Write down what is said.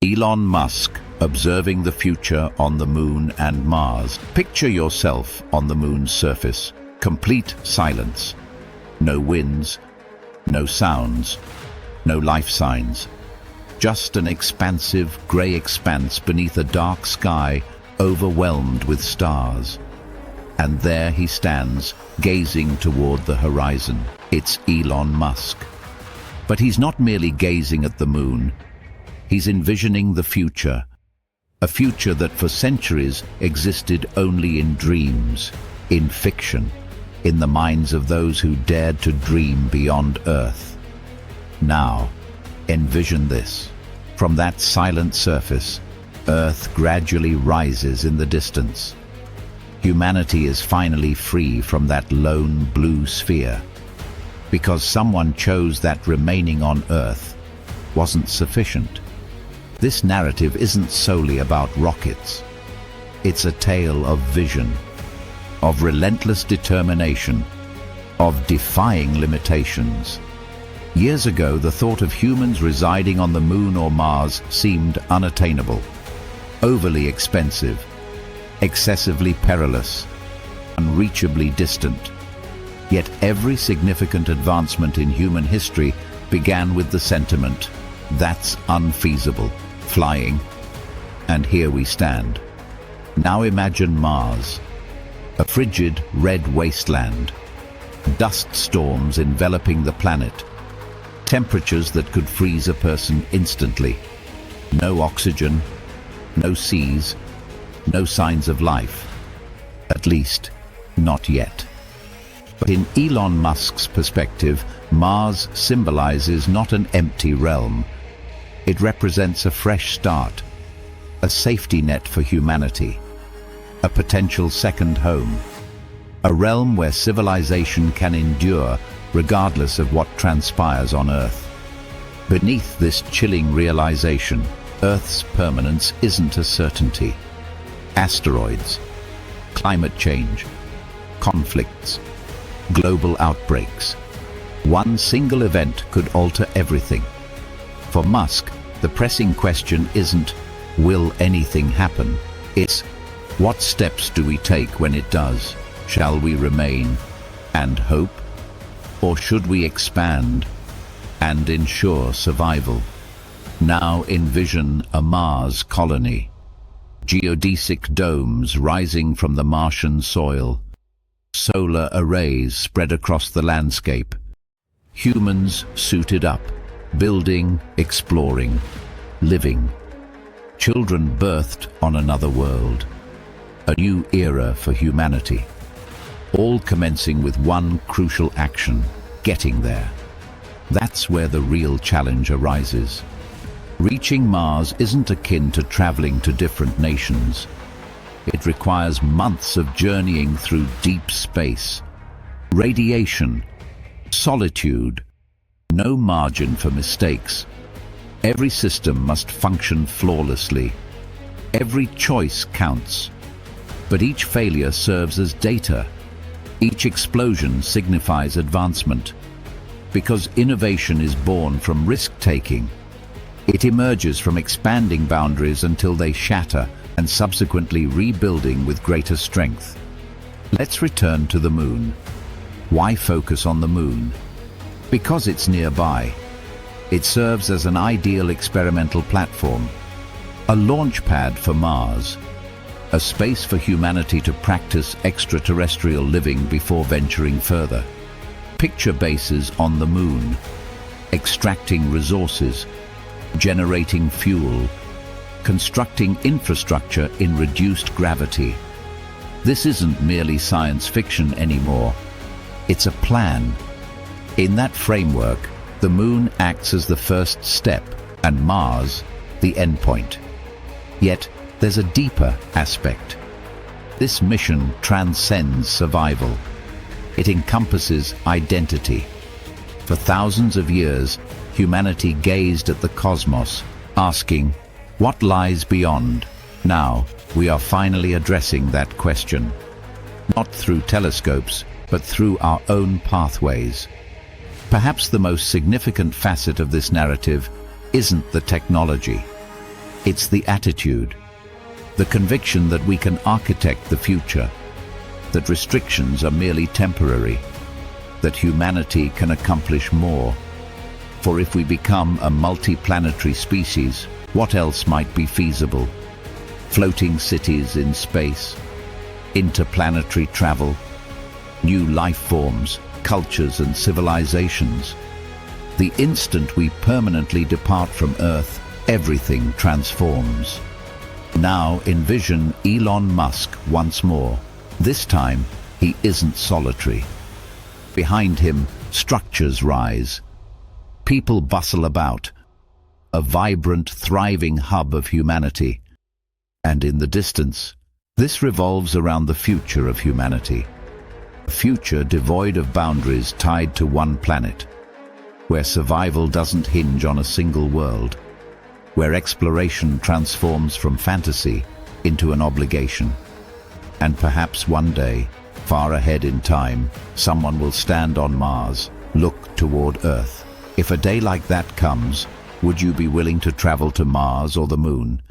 Elon Musk observing the future on the Moon and Mars. Picture yourself on the Moon's surface. Complete silence. No winds, no sounds, no life signs. Just an expansive grey expanse beneath a dark sky overwhelmed with stars. And there he stands, gazing toward the horizon. It's Elon Musk. But he's not merely gazing at the moon. He's envisioning the future. A future that for centuries existed only in dreams, in fiction, in the minds of those who dared to dream beyond Earth. Now, envision this. From that silent surface, Earth gradually rises in the distance. Humanity is finally free from that lone blue sphere, because someone chose that remaining on Earth wasn't sufficient. This narrative isn't solely about rockets. It's a tale of vision, of relentless determination, of defying limitations. Years ago, the thought of humans residing on the Moon or Mars seemed unattainable, overly expensive, excessively perilous, unreachably distant. Yet every significant advancement in human history began with the sentiment, that's unfeasible, flying. And here we stand. Now imagine Mars, a frigid red wasteland, dust storms enveloping the planet, temperatures that could freeze a person instantly, no oxygen, no seas, no signs of life, at least not yet. But in Elon Musk's perspective, Mars symbolizes not an empty realm. It represents a fresh start, a safety net for humanity, a potential second home, a realm where civilization can endure regardless of what transpires on Earth. Beneath this chilling realization, Earth's permanence isn't a certainty. Asteroids, climate change, conflicts, global outbreaks. One single event could alter everything. For Musk, the pressing question isn't, will anything happen? It's, what steps do we take when it does? Shall we remain and hope? Or should we expand and ensure survival? Now envision a Mars colony. Geodesic domes rising from the Martian soil. Solar arrays spread across the landscape. Humans suited up, building, exploring, living. Children birthed on another world. A new era for humanity. All commencing with one crucial action, getting there. That's where the real challenge arises. Reaching Mars isn't akin to traveling to different nations. It requires months of journeying through deep space, radiation, solitude, no margin for mistakes. Every system must function flawlessly. Every choice counts. But each failure serves as data. Each explosion signifies advancement. Because innovation is born from risk-taking. It emerges from expanding boundaries until they shatter and subsequently rebuilding with greater strength. Let's return to the Moon. Why focus on the Moon? Because it's nearby. It serves as an ideal experimental platform, a launch pad for Mars, a space for humanity to practice extraterrestrial living before venturing further. Picture bases on the Moon, extracting resources, generating fuel, constructing infrastructure in reduced gravity. This isn't merely science fiction anymore. It's a plan. In that framework, the Moon acts as the first step and Mars the endpoint. Yet, there's a deeper aspect. This mission transcends survival. It encompasses identity. For thousands of years, humanity gazed at the cosmos, asking, what lies beyond? Now, we are finally addressing that question. Not through telescopes, but through our own pathways. Perhaps the most significant facet of this narrative isn't the technology. It's the attitude, the conviction that we can architect the future, that restrictions are merely temporary, that humanity can accomplish more. For if we become a multi-planetary species, what else might be feasible? Floating cities in space, interplanetary travel, new life forms, cultures and civilizations. The instant we permanently depart from Earth, everything transforms. Now envision Elon Musk once more. This time, he isn't solitary. Behind him, structures rise. People bustle about, a vibrant, thriving hub of humanity. And in the distance, this revolves around the future of humanity. A future devoid of boundaries tied to one planet, where survival doesn't hinge on a single world, where exploration transforms from fantasy into an obligation. And perhaps one day, far ahead in time, someone will stand on Mars, look toward Earth. If a day like that comes, would you be willing to travel to Mars or the Moon,